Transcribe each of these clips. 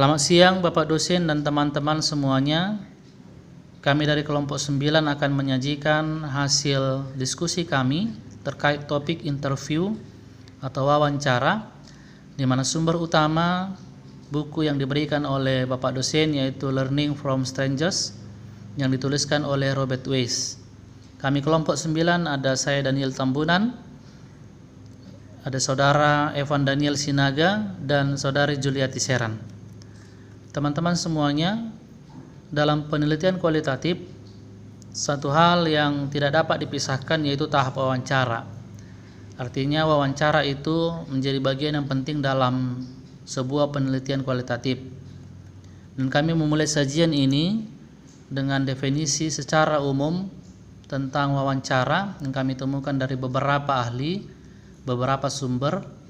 Selamat siang Bapak dosen dan teman-teman semuanya. Kami dari kelompok 9 akan menyajikan hasil diskusi kami terkait topik interview atau wawancara, di mana sumber utama buku yang diberikan oleh Bapak dosen yaitu Learning from Strangers yang dituliskan oleh Robert Weiss. Kami kelompok 9 ada saya Daniel Tambunan, ada saudara Evan Daniel Sinaga dan saudari Juliati Seran. Teman-teman semuanya, dalam penelitian kualitatif, satu hal yang tidak dapat dipisahkan yaitu tahap wawancara. Artinya wawancara itu menjadi bagian yang penting dalam sebuah penelitian kualitatif. Dan kami memulai sajian ini dengan definisi secara umum tentang wawancara yang kami temukan dari beberapa ahli, beberapa sumber.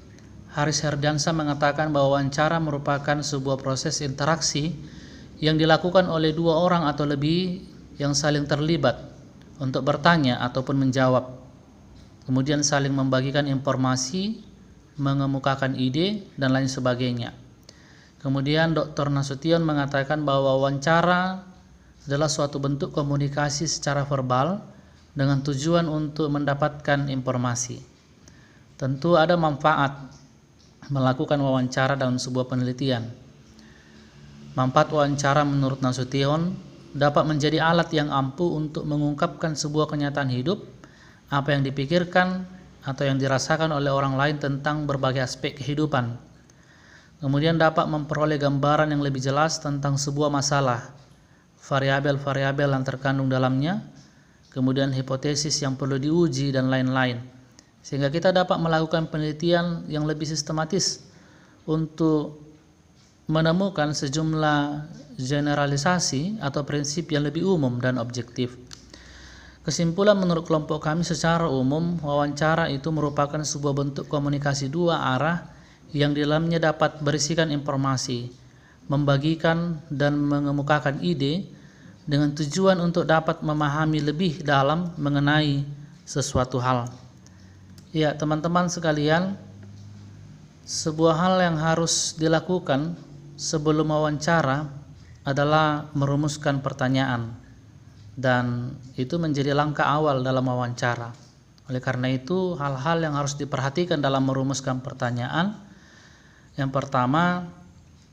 Haris Herdiansa mengatakan bahwa wawancara merupakan sebuah proses interaksi yang dilakukan oleh dua orang atau lebih yang saling terlibat untuk bertanya ataupun menjawab, kemudian saling membagikan informasi, mengemukakan ide, dan lain sebagainya. Kemudian Dr. Nasution mengatakan bahwa wawancara adalah suatu bentuk komunikasi secara verbal dengan tujuan untuk mendapatkan informasi. Tentu ada manfaat melakukan wawancara dalam sebuah penelitian. Manfaat wawancara menurut Nasution dapat menjadi alat yang ampuh untuk mengungkapkan sebuah kenyataan hidup, apa yang dipikirkan atau yang dirasakan oleh orang lain tentang berbagai aspek kehidupan. Kemudian dapat memperoleh gambaran yang lebih jelas tentang sebuah masalah, variabel-variabel yang terkandung dalamnya, kemudian hipotesis yang perlu diuji dan lain-lain. Sehingga kita dapat melakukan penelitian yang lebih sistematis untuk menemukan sejumlah generalisasi atau prinsip yang lebih umum dan objektif. Kesimpulan menurut kelompok kami secara umum, wawancara itu merupakan sebuah bentuk komunikasi dua arah yang di dalamnya dapat berisikan informasi, membagikan dan mengemukakan ide dengan tujuan untuk dapat memahami lebih dalam mengenai sesuatu hal. Ya, teman-teman sekalian, sebuah hal yang harus dilakukan sebelum wawancara adalah merumuskan pertanyaan, dan itu menjadi langkah awal dalam wawancara. Oleh karena itu, hal-hal yang harus diperhatikan dalam merumuskan pertanyaan, yang pertama,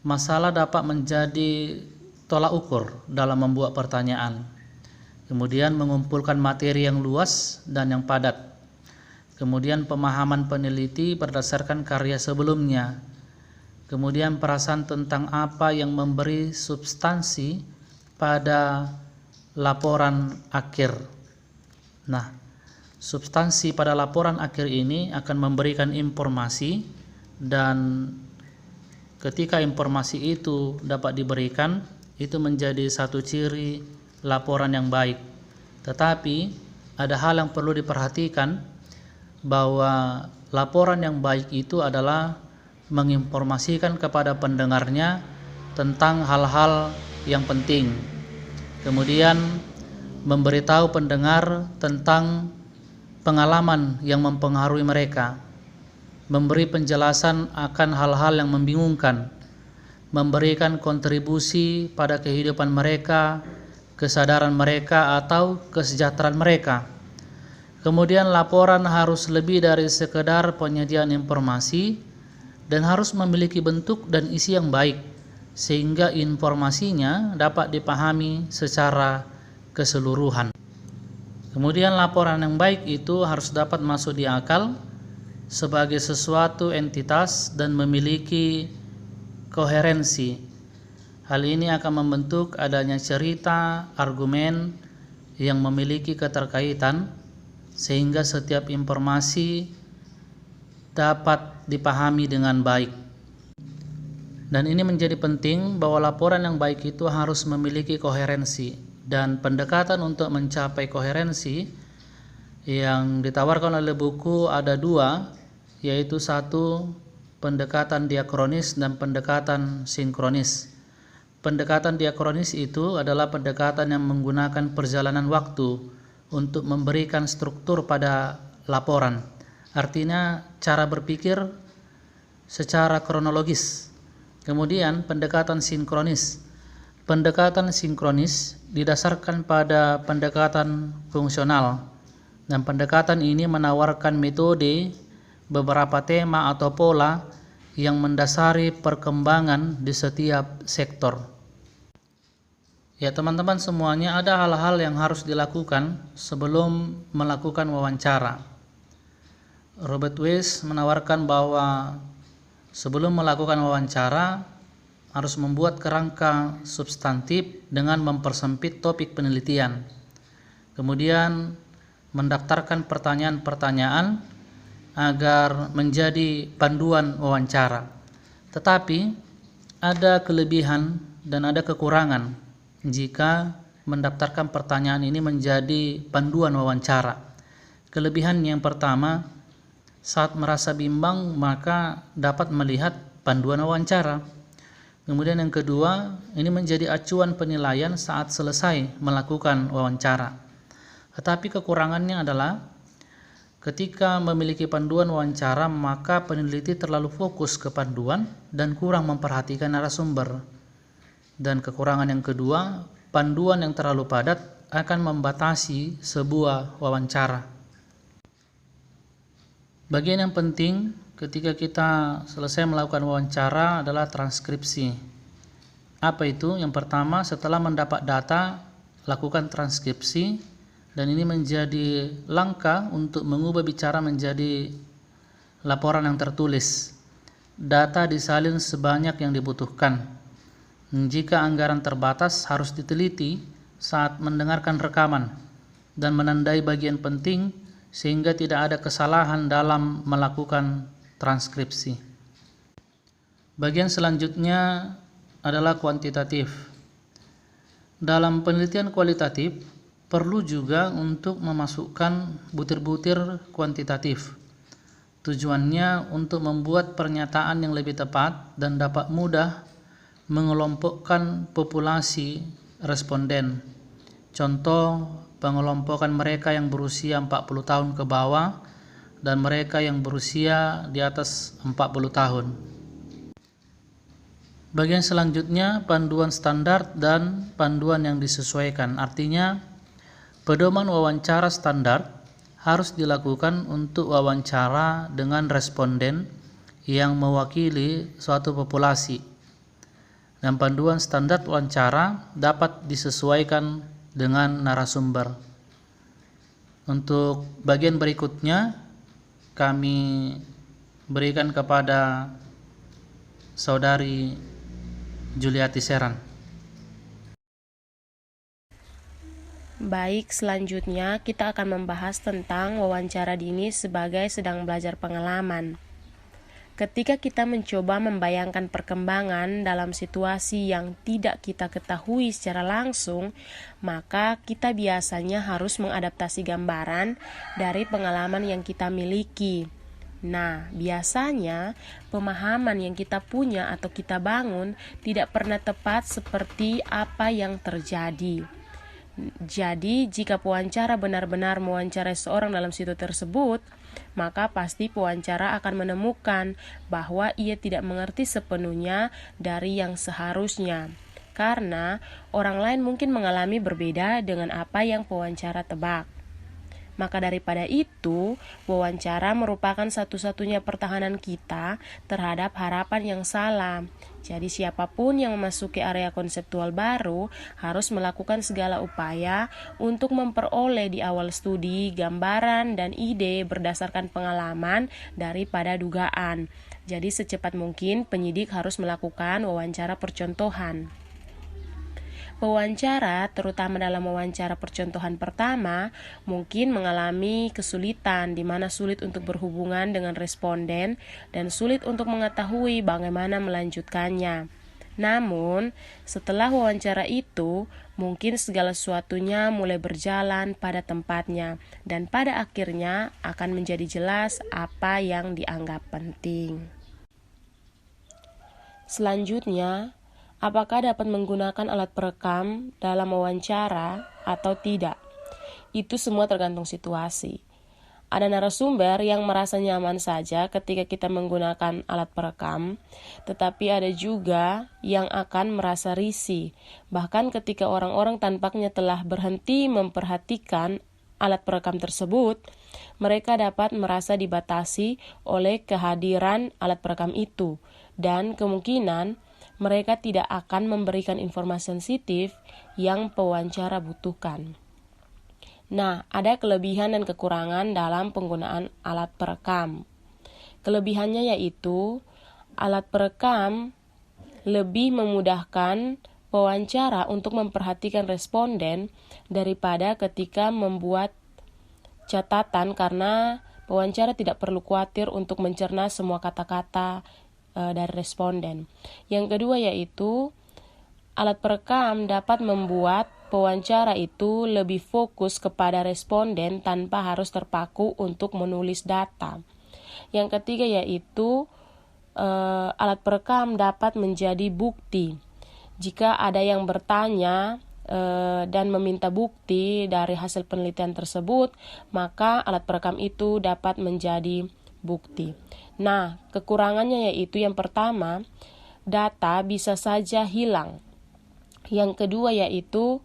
masalah dapat menjadi tolak ukur dalam membuat pertanyaan. Kemudian mengumpulkan materi yang luas dan yang padat. Kemudian pemahaman peneliti berdasarkan karya sebelumnya. Kemudian perasaan tentang apa yang memberi substansi pada laporan akhir. Nah, substansi pada laporan akhir ini akan memberikan informasi, dan ketika informasi itu dapat diberikan, itu menjadi satu ciri laporan yang baik. Tetapi ada hal yang perlu diperhatikan, bahwa laporan yang baik itu adalah menginformasikan kepada pendengarnya tentang hal-hal yang penting, kemudian memberitahu pendengar tentang pengalaman yang mempengaruhi mereka, memberi penjelasan akan hal-hal yang membingungkan, memberikan kontribusi pada kehidupan mereka, kesadaran mereka, atau kesejahteraan mereka. Kemudian laporan harus lebih dari sekedar penyediaan informasi dan harus memiliki bentuk dan isi yang baik sehingga informasinya dapat dipahami secara keseluruhan. Kemudian laporan yang baik itu harus dapat masuk di akal sebagai sesuatu entitas dan memiliki koherensi. Hal ini akan membentuk adanya cerita, argumen yang memiliki keterkaitan sehingga setiap informasi dapat dipahami dengan baik. Dan ini menjadi penting bahwa laporan yang baik itu harus memiliki koherensi, dan pendekatan untuk mencapai koherensi yang ditawarkan oleh buku ada dua, yaitu satu, pendekatan diakronis dan pendekatan sinkronis. Pendekatan diakronis itu adalah pendekatan yang menggunakan perjalanan waktu untuk memberikan struktur pada laporan. Artinya cara berpikir secara kronologis Kemudian pendekatan sinkronis. Pendekatan sinkronis didasarkan pada pendekatan fungsional, dan pendekatan ini menawarkan metode, beberapa tema atau pola yang mendasari perkembangan di setiap sektor. Ya teman-teman semuanya, ada hal-hal yang harus dilakukan sebelum melakukan wawancara. Robert Weiss menawarkan bahwa sebelum melakukan wawancara harus membuat kerangka substantif dengan mempersempit topik penelitian. Kemudian mendaftarkan pertanyaan-pertanyaan agar menjadi panduan wawancara. Tetapi ada kelebihan dan ada kekurangan jika mendaftarkan pertanyaan ini menjadi panduan wawancara. Kelebihan yang pertama, saat merasa bimbang maka dapat melihat panduan wawancara. Kemudian yang kedua, ini menjadi acuan penilaian saat selesai melakukan wawancara. Tetapi kekurangannya adalah ketika memiliki panduan wawancara maka peneliti terlalu fokus ke panduan dan kurang memperhatikan narasumber. Dan kekurangan yang kedua, panduan yang terlalu padat akan membatasi sebuah wawancara. Bagian yang penting ketika kita selesai melakukan wawancara adalah transkripsi. Apa itu? Yang pertama, setelah mendapat data, lakukan transkripsi, dan ini menjadi langkah untuk mengubah bicara menjadi laporan yang tertulis. Data disalin sebanyak yang dibutuhkan. Jika anggaran terbatas, harus diteliti saat mendengarkan rekaman dan menandai bagian penting sehingga tidak ada kesalahan dalam melakukan transkripsi. Bagian selanjutnya adalah kuantitatif. Dalam penelitian kualitatif, perlu juga untuk memasukkan butir-butir kuantitatif. Tujuannya untuk membuat pernyataan yang lebih tepat dan dapat mudah mengelompokkan populasi responden. Contoh, pengelompokan mereka yang berusia 40 tahun ke bawah dan mereka yang berusia di atas 40 tahun. Bagian selanjutnya, panduan standar dan panduan yang disesuaikan. Artinya, pedoman wawancara standar harus dilakukan untuk wawancara dengan responden yang mewakili suatu populasi. Dan panduan standar wawancara dapat disesuaikan dengan narasumber. Untuk bagian berikutnya kami berikan kepada saudari Juliati Seran. Baik, selanjutnya kita akan membahas tentang wawancara dini sebagai sedang belajar pengalaman. Ketika kita mencoba membayangkan perkembangan dalam situasi yang tidak kita ketahui secara langsung, maka kita biasanya harus mengadaptasi gambaran dari pengalaman yang kita miliki. Nah, biasanya pemahaman yang kita punya atau kita bangun tidak pernah tepat seperti apa yang terjadi. Jadi, jika pewawancara benar-benar mewawancarai seorang dalam situ tersebut, maka pasti pewawancara akan menemukan bahwa ia tidak mengerti sepenuhnya dari yang seharusnya, karena orang lain mungkin mengalami berbeda dengan apa yang pewawancara tebak. Maka daripada itu, wawancara merupakan satu-satunya pertahanan kita terhadap harapan yang salah. Jadi siapapun yang memasuki area konseptual baru harus melakukan segala upaya untuk memperoleh di awal studi gambaran dan ide berdasarkan pengalaman daripada dugaan. Jadi secepat mungkin penyidik harus melakukan wawancara percontohan. Pewawancara, terutama dalam wawancara percontohan pertama, mungkin mengalami kesulitan di mana sulit untuk berhubungan dengan responden dan sulit untuk mengetahui bagaimana melanjutkannya. Namun, setelah wawancara itu, mungkin segala sesuatunya mulai berjalan pada tempatnya dan pada akhirnya akan menjadi jelas apa yang dianggap penting. Selanjutnya, apakah dapat menggunakan alat perekam dalam wawancara atau tidak? Itu semua tergantung situasi. ada narasumber yang merasa nyaman saja ketika kita menggunakan alat perekam, tetapi ada juga yang akan merasa risih. Bahkan ketika orang-orang tampaknya telah berhenti memperhatikan alat perekam tersebut, mereka dapat merasa dibatasi oleh kehadiran alat perekam itu, dan kemungkinan mereka tidak akan memberikan informasi sensitif yang pewawancara butuhkan. Nah, ada kelebihan dan kekurangan dalam penggunaan alat perekam. Kelebihannya yaitu alat perekam lebih memudahkan pewawancara untuk memperhatikan responden daripada ketika membuat catatan, karena pewawancara tidak perlu khawatir untuk mencerna semua kata-kata dari responden. Yang kedua yaitu alat perekam dapat membuat pewawancara itu lebih fokus kepada responden tanpa harus terpaku untuk menulis data. Yang ketiga yaitu alat perekam dapat menjadi bukti. Jika ada yang bertanya dan meminta bukti dari hasil penelitian tersebut, maka alat perekam itu dapat menjadi bukti. Nah, kekurangannya yaitu yang pertama, data bisa saja hilang. Yang kedua yaitu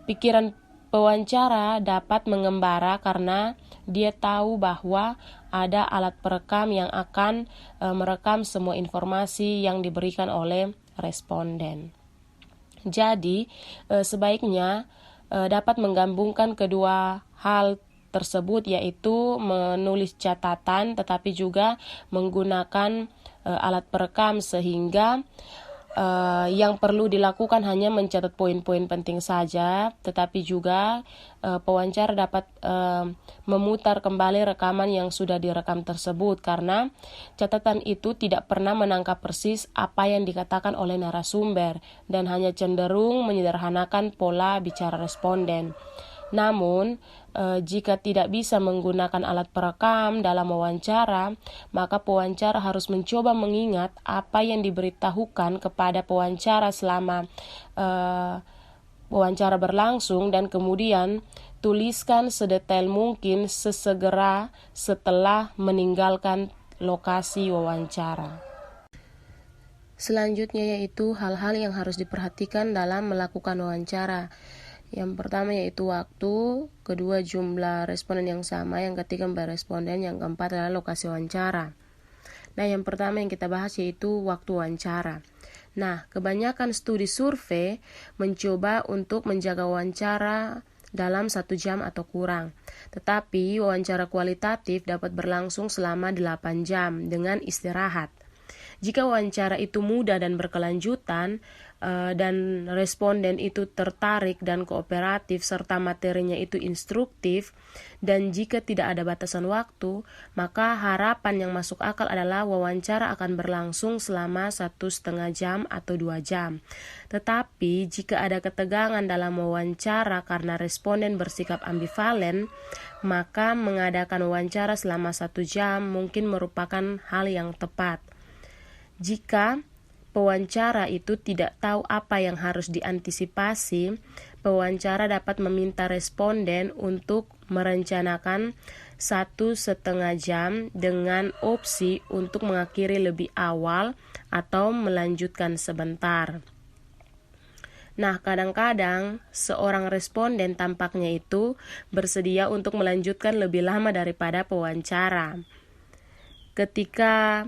pikiran pewawancara dapat mengembara karena dia tahu bahwa ada alat perekam yang akan merekam semua informasi yang diberikan oleh responden. Jadi, sebaiknya dapat menggabungkan kedua hal tersebut, yaitu menulis catatan tetapi juga menggunakan alat perekam, sehingga yang perlu dilakukan hanya mencatat poin-poin penting saja, tetapi juga pewawancara dapat memutar kembali rekaman yang sudah direkam tersebut, karena catatan itu tidak pernah menangkap persis apa yang dikatakan oleh narasumber dan hanya cenderung menyederhanakan pola bicara responden. Namun, jika tidak bisa menggunakan alat perekam dalam wawancara, maka pewawancara harus mencoba mengingat apa yang diberitahukan kepada pewawancara selama wawancara berlangsung, dan kemudian tuliskan sedetail mungkin sesegera setelah meninggalkan lokasi wawancara. Selanjutnya yaitu hal-hal yang harus diperhatikan dalam melakukan wawancara. Yang pertama yaitu waktu, kedua jumlah responden yang sama, yang ketiga responden, yang keempat adalah lokasi wawancara. Nah, yang pertama yang kita bahas yaitu waktu wawancara. Nah, kebanyakan studi survei mencoba untuk menjaga wawancara dalam 1 jam atau kurang. Tetapi wawancara kualitatif dapat berlangsung selama 8 jam dengan istirahat. Jika wawancara itu mudah dan berkelanjutan, dan responden itu tertarik dan kooperatif serta materinya itu instruktif, dan jika tidak ada batasan waktu, maka harapan yang masuk akal adalah wawancara akan berlangsung selama 1,5 jam atau 2 jam. Tetapi jika ada ketegangan dalam wawancara karena responden bersikap ambivalen, maka mengadakan wawancara selama 1 jam mungkin merupakan hal yang tepat. Jika pewawancara itu tidak tahu apa yang harus diantisipasi, pewawancara dapat meminta responden untuk merencanakan 1,5 jam dengan opsi untuk mengakhiri lebih awal atau melanjutkan sebentar. Nah, kadang-kadang seorang responden tampaknya itu bersedia untuk melanjutkan lebih lama daripada pewawancara. Ketika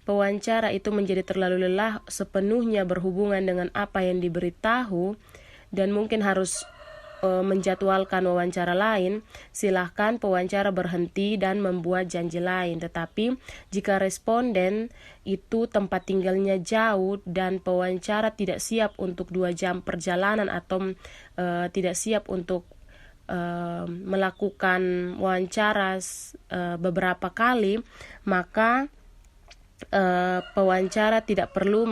pewawancara itu menjadi terlalu lelah sepenuhnya berhubungan dengan apa yang diberitahu dan mungkin harus menjadwalkan wawancara lain, silahkan pewawancara berhenti dan membuat janji lain. Tetapi jika responden itu tempat tinggalnya jauh dan pewawancara tidak siap untuk 2 jam perjalanan atau tidak siap untuk melakukan wawancara beberapa kali, maka pewawancara tidak perlu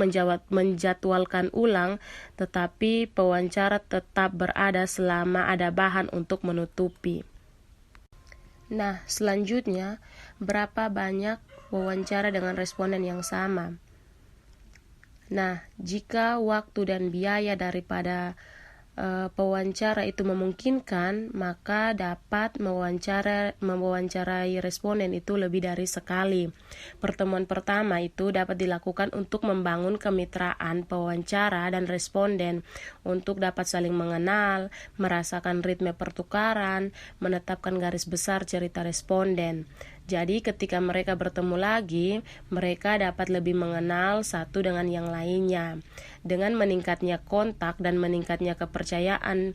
menjadwalkan ulang, tetapi pewawancara tetap berada selama ada bahan untuk menutupi. Nah, selanjutnya, berapa banyak wawancara dengan responden yang sama? Nah, jika waktu dan biaya daripada pewawancara itu memungkinkan, maka dapat mewawancarai responden itu lebih dari sekali. Pertemuan pertama itu dapat dilakukan untuk membangun kemitraan pewawancara dan responden, untuk dapat saling mengenal, merasakan ritme pertukaran, menetapkan garis besar cerita responden. Jadi ketika mereka bertemu lagi, mereka dapat lebih mengenal satu dengan yang lainnya. Dengan meningkatnya kontak dan meningkatnya kepercayaan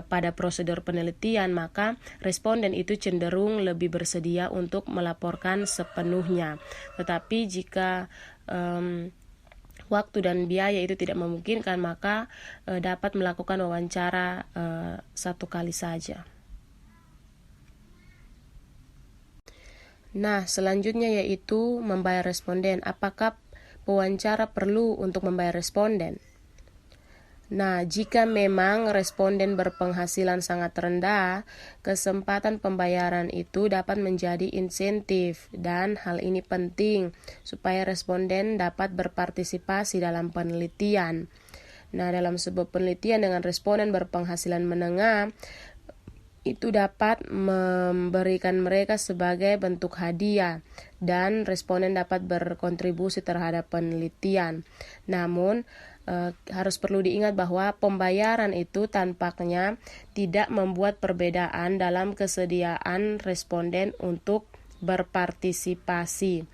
pada prosedur penelitian, maka responden itu cenderung lebih bersedia untuk melaporkan sepenuhnya. Tetapi jika waktu dan biaya itu tidak memungkinkan, maka dapat melakukan wawancara satu kali saja. Nah, selanjutnya yaitu membayar responden. Apakah pewawancara perlu untuk membayar responden? Nah, jika memang responden berpenghasilan sangat rendah, kesempatan pembayaran itu dapat menjadi insentif, dan hal ini penting supaya responden dapat berpartisipasi dalam penelitian. Nah, dalam sebuah penelitian dengan responden berpenghasilan menengah, itu dapat memberikan mereka sebagai bentuk hadiah, dan responden dapat berkontribusi terhadap penelitian. Namun harus perlu diingat bahwa pembayaran itu tampaknya tidak membuat perbedaan dalam kesediaan responden untuk berpartisipasi.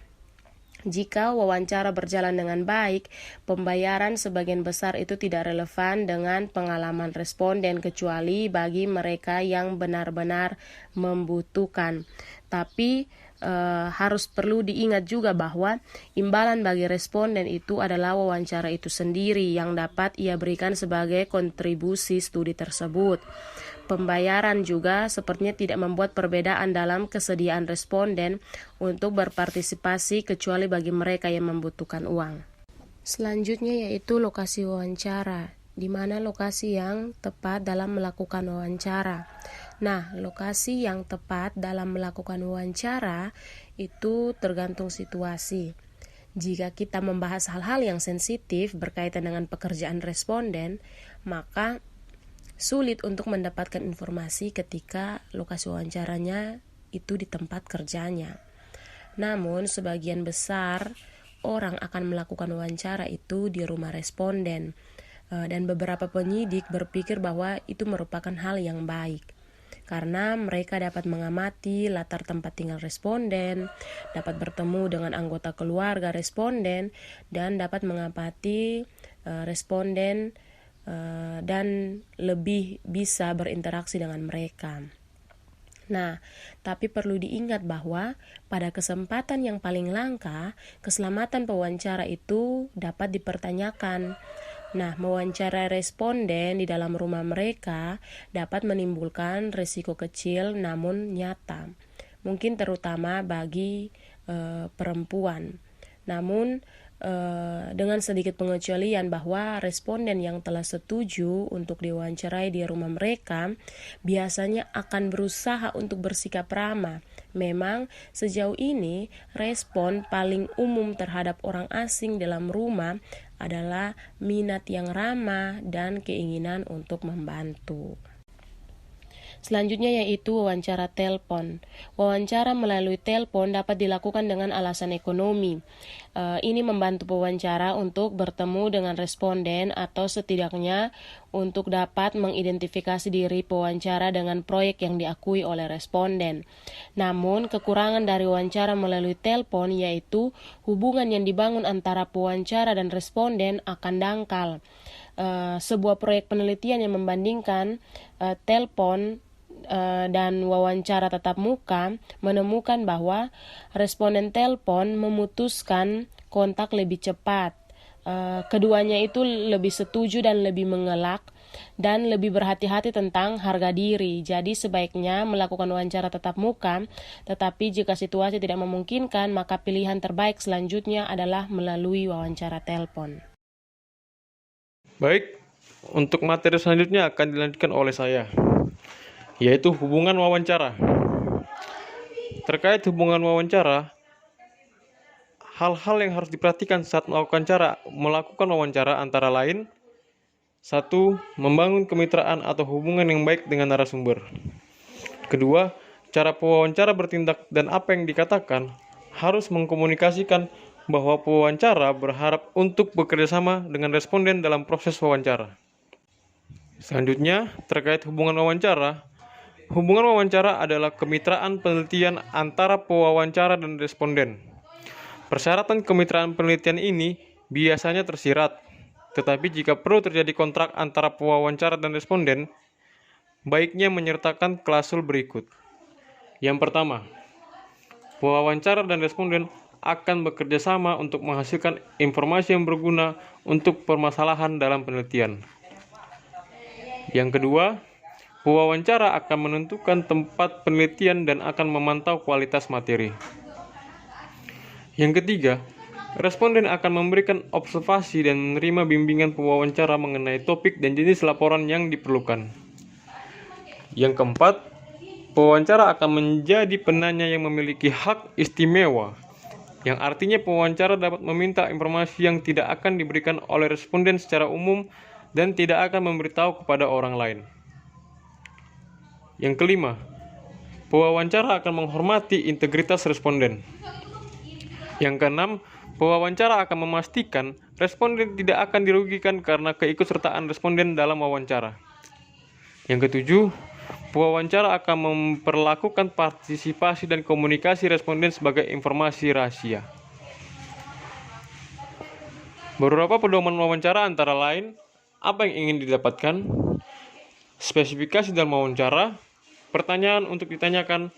Jika wawancara berjalan dengan baik, pembayaran sebagian besar itu tidak relevan dengan pengalaman responden, kecuali bagi mereka yang benar-benar membutuhkan. Tapi harus perlu diingat juga bahwa imbalan bagi responden itu adalah wawancara itu sendiri yang dapat ia berikan sebagai kontribusi studi tersebut. Pembayaran juga sepertinya tidak membuat perbedaan dalam kesediaan responden untuk berpartisipasi, kecuali bagi mereka yang membutuhkan uang. Selanjutnya yaitu lokasi wawancara, di mana lokasi yang tepat dalam melakukan wawancara. Nah, lokasi yang tepat dalam melakukan wawancara itu tergantung situasi. Jika kita membahas hal-hal yang sensitif berkaitan dengan pekerjaan responden, maka sulit untuk mendapatkan informasi ketika lokasi wawancaranya itu di tempat kerjanya. Namun, sebagian besar orang akan melakukan wawancara itu di rumah responden, dan beberapa penyidik berpikir bahwa itu merupakan hal yang baik, karena mereka dapat mengamati latar tempat tinggal responden, dapat bertemu dengan anggota keluarga responden, dan dapat mengamati responden dan lebih bisa berinteraksi dengan mereka. Nah, tapi perlu diingat bahwa pada kesempatan yang paling langka, keselamatan pewawancara itu dapat dipertanyakan. Nah, mewawancarai responden di dalam rumah mereka dapat menimbulkan risiko kecil namun nyata, mungkin terutama bagi perempuan. Namun dengan sedikit pengecualian bahwa responden yang telah setuju untuk diwawancarai di rumah mereka biasanya akan berusaha untuk bersikap ramah. Memang sejauh ini respon paling umum terhadap orang asing dalam rumah adalah minat yang ramah dan keinginan untuk membantu. Selanjutnya yaitu wawancara telepon. Wawancara melalui telepon dapat dilakukan dengan alasan ekonomi. Ini membantu pewawancara untuk bertemu dengan responden, atau setidaknya untuk dapat mengidentifikasi diri pewawancara dengan proyek yang diakui oleh responden. Namun, kekurangan dari wawancara melalui telepon yaitu hubungan yang dibangun antara pewawancara dan responden akan dangkal. Sebuah proyek penelitian yang membandingkan telepon dan wawancara tatap muka menemukan bahwa responden telepon memutuskan kontak lebih cepat. Keduanya itu lebih setuju dan lebih mengelak dan lebih berhati-hati tentang harga diri. Jadi sebaiknya melakukan wawancara tatap muka, tetapi jika situasi tidak memungkinkan, maka pilihan terbaik selanjutnya adalah melalui wawancara telepon. Baik, untuk materi selanjutnya akan dilanjutkan oleh saya, yaitu hubungan wawancara. Terkait hubungan wawancara, hal-hal yang harus diperhatikan saat melakukan wawancara antara lain, 1. Membangun kemitraan atau hubungan yang baik dengan narasumber. Kedua, cara pewawancara bertindak dan apa yang dikatakan harus mengkomunikasikan bahwa pewawancara berharap untuk bekerjasama dengan responden dalam proses wawancara. Selanjutnya, terkait hubungan wawancara. Hubungan wawancara adalah kemitraan penelitian antara pewawancara dan responden. Persyaratan kemitraan penelitian ini biasanya tersirat, tetapi jika perlu terjadi kontrak antara pewawancara dan responden, baiknya menyertakan klausul berikut. Yang pertama, pewawancara dan responden akan bekerja sama untuk menghasilkan informasi yang berguna untuk permasalahan dalam penelitian. Yang kedua, pewawancara akan menentukan tempat penelitian dan akan memantau kualitas materi. Yang ketiga, responden akan memberikan observasi dan menerima bimbingan pewawancara mengenai topik dan jenis laporan yang diperlukan. Yang keempat, pewawancara akan menjadi penanya yang memiliki hak istimewa, yang artinya pewawancara dapat meminta informasi yang tidak akan diberikan oleh responden secara umum dan tidak akan memberitahu kepada orang lain. Yang kelima, pewawancara akan menghormati integritas responden. Yang keenam, pewawancara akan memastikan responden tidak akan dirugikan karena keikutsertaan responden dalam wawancara. Yang ketujuh, pewawancara akan memperlakukan partisipasi dan komunikasi responden sebagai informasi rahasia. Beberapa pedoman wawancara antara lain, apa yang ingin didapatkan, spesifikasi dalam wawancara, pertanyaan untuk ditanyakan,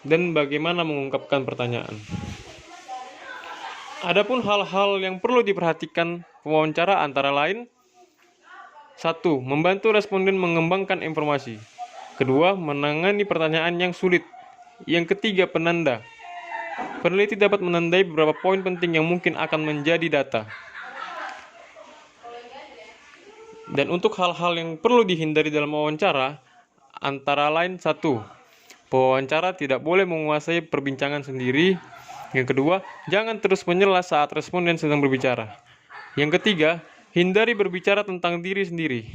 dan bagaimana mengungkapkan pertanyaan. Adapun hal-hal yang perlu diperhatikan pewawancara antara lain: 1. Membantu responden mengembangkan informasi. 2. Menangani pertanyaan yang sulit. Yang ketiga, penanda. Peneliti dapat menandai beberapa poin penting yang mungkin akan menjadi data. Dan untuk hal-hal yang perlu dihindari dalam wawancara, antara lain: 1. Pewawancara tidak boleh menguasai perbincangan sendiri. Yang kedua, jangan terus menyela saat responden sedang berbicara. Yang ketiga, hindari berbicara tentang diri sendiri.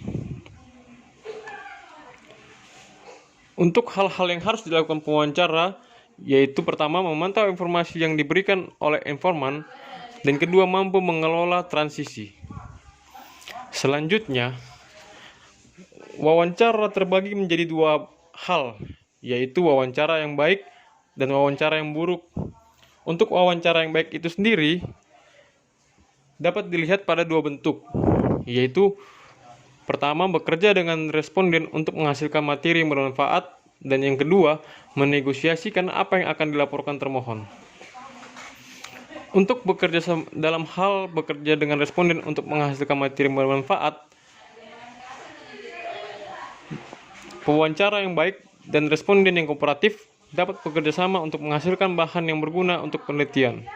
Untuk hal-hal yang harus dilakukan pewawancara, yaitu pertama, memantau informasi yang diberikan oleh informan, dan kedua, mampu mengelola transisi. Selanjutnya, wawancara terbagi menjadi dua hal, yaitu wawancara yang baik dan wawancara yang buruk. Untuk wawancara yang baik itu sendiri dapat dilihat pada dua bentuk, yaitu pertama, bekerja dengan responden untuk menghasilkan materi yang bermanfaat, dan yang kedua, menegosiasikan apa yang akan dilaporkan termohon. Untuk bekerja dalam hal bekerja dengan responden untuk menghasilkan materi yang bermanfaat, pewawancara yang baik dan responden yang kooperatif dapat bekerja sama untuk menghasilkan bahan yang berguna untuk penelitian.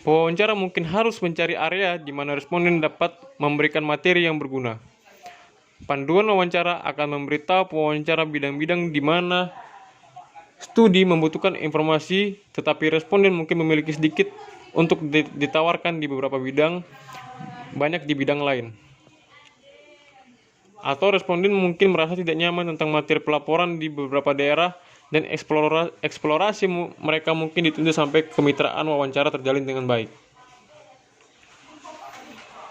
Pewawancara mungkin harus mencari area di mana responden dapat memberikan materi yang berguna. Panduan wawancara akan memberitahu pewawancara bidang-bidang di mana studi membutuhkan informasi, tetapi responden mungkin memiliki sedikit untuk ditawarkan di beberapa bidang, banyak di bidang lain. Atau responden mungkin merasa tidak nyaman tentang materi pelaporan di beberapa daerah, dan eksplorasi mereka mungkin ditunda sampai kemitraan wawancara terjalin dengan baik.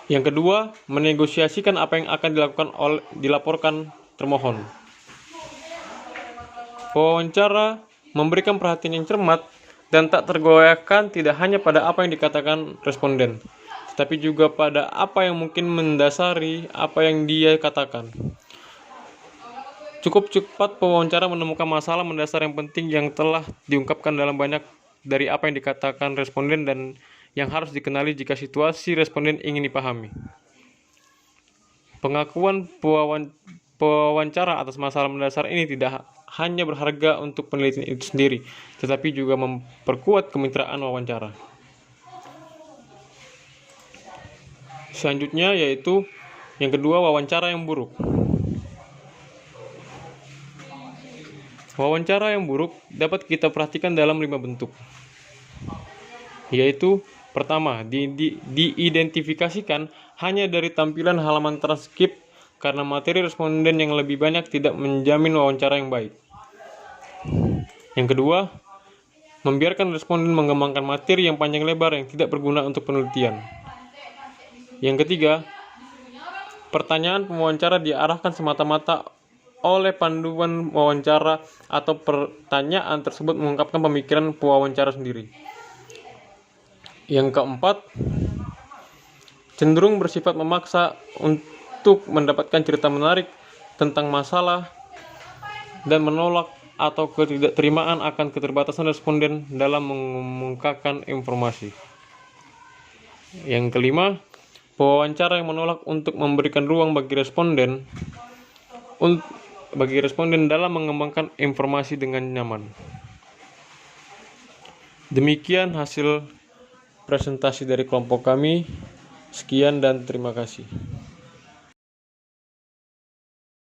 Yang kedua, menegosiasikan apa yang akan dilaporkan termohon. Pewawancara memberikan perhatian yang cermat dan tak tergoyahkan tidak hanya pada apa yang dikatakan responden, tetapi juga pada apa yang mungkin mendasari apa yang dia katakan. Cukup cepat pewawancara menemukan masalah mendasar yang penting yang telah diungkapkan dalam banyak dari apa yang dikatakan responden dan yang harus dikenali jika situasi responden ingin dipahami. Pengakuan pewawancara atas masalah mendasar ini tidak hanya berharga untuk penelitian itu sendiri, tetapi juga memperkuat kemitraan wawancara. Selanjutnya yaitu yang kedua, wawancara yang buruk. Wawancara yang buruk dapat kita perhatikan dalam 5 bentuk, yaitu pertama, diidentifikasikan hanya dari tampilan halaman transkrip karena materi responden yang lebih banyak tidak menjamin wawancara yang baik. Yang kedua, membiarkan responden mengembangkan materi yang panjang lebar yang tidak berguna untuk penelitian. Yang ketiga, pertanyaan pewawancara diarahkan semata-mata oleh panduan wawancara atau pertanyaan tersebut mengungkapkan pemikiran pewawancara sendiri. Yang keempat, cenderung bersifat memaksa untuk mendapatkan cerita menarik tentang masalah dan menolak atau ketidakterimaan akan keterbatasan responden dalam mengungkapkan informasi. Yang kelima, pewawancara yang menolak untuk memberikan ruang bagi responden dalam mengembangkan informasi dengan nyaman. Demikian hasil presentasi dari kelompok kami. Sekian dan terima kasih.